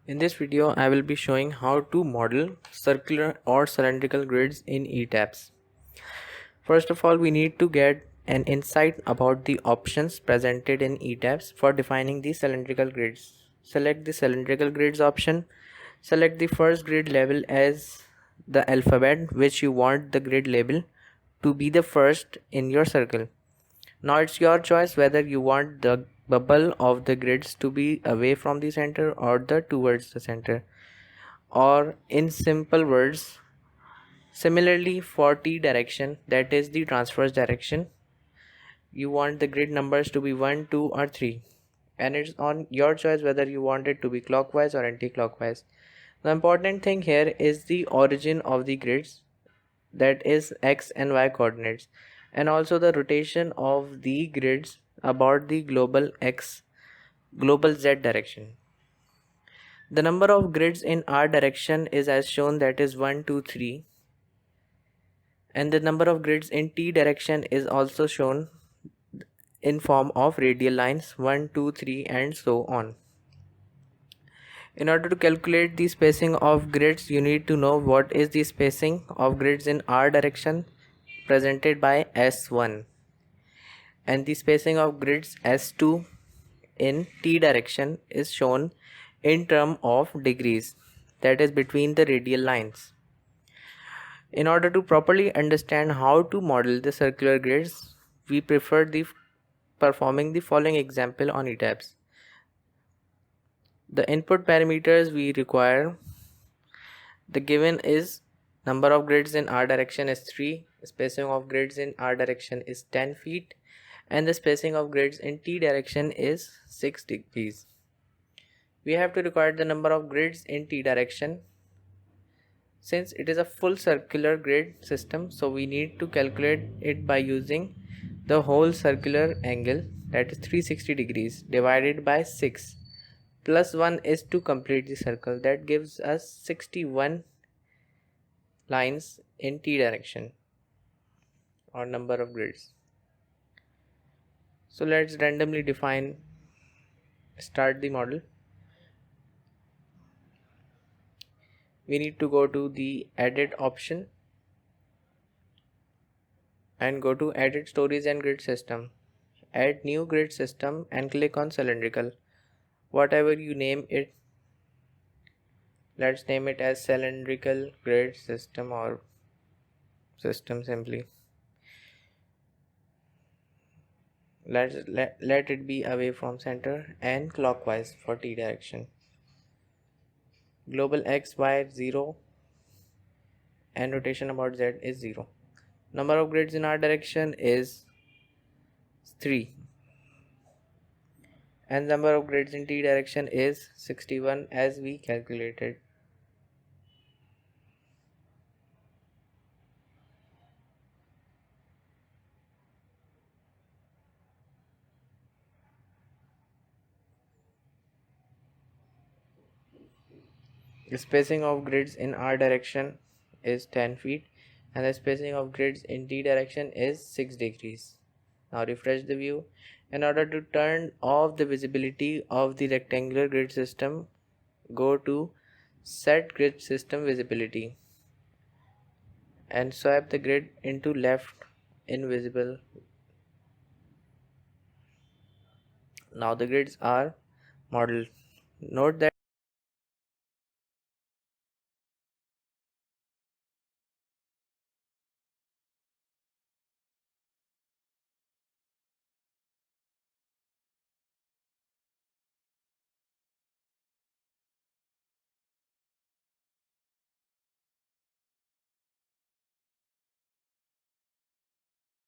In this video, I will be showing how to model circular or cylindrical grids in ETABS. First of all, we need to get an insight about the options presented in ETABS for defining the cylindrical grids. Select the cylindrical grids option. Select the first grid label as the alphabet which you want the grid label to be the first in your circle. Now it's your choice whether you want the bubble of the grids to be away from the center or the towards the center, or in simple words, similarly for T direction, that is the transverse direction, you want the grid numbers to be 1, 2 or 3, and it's on your choice whether you want it to be clockwise or anti-clockwise. The important thing here is the origin of the grids, that is x and y coordinates, and also the rotation of the grids about the global z direction. The number of grids in r direction is as shown, that is 1, 2, 3, and the number of grids in t direction is also shown in form of radial lines 1, 2, 3 and so on. In order to calculate the spacing of grids, you need to know what is the spacing of grids in r direction presented by S1, and the spacing of grids S2 in t direction is shown in term of degrees, that is between the radial lines. In order to properly understand how to model the circular grids, we prefer performing the following example on ETABS. The input parameters we require, the given is number of grids in r direction is 3, spacing of grids in r direction is 10 feet, and the spacing of grids in t direction is 6 degrees. We have to require the number of grids in t direction. Since it is a full circular grid system, so we need to calculate it by using the whole circular angle, that is 360 degrees, divided by 6 plus 1 is to complete the circle, that gives us 61 lines in t direction or number of grids. So let's randomly start the model. We need to go to the edit option and go to edit stories and grid system, add new grid system and click on cylindrical. Whatever you name it, let's name it as cylindrical grid system or system simply. Let it be away from center and clockwise for t direction. Global x, y 0 and rotation about z is 0. Number of grids in r direction is 3 and number of grids in t direction is 61 as we calculated. The spacing of grids in r direction is 10 feet and the spacing of grids in t direction is 6 degrees. Now refresh the view. In order to turn off the visibility of the rectangular grid system, go to set grid system visibility and swipe the grid into left invisible. Now the grids are modeled. Note that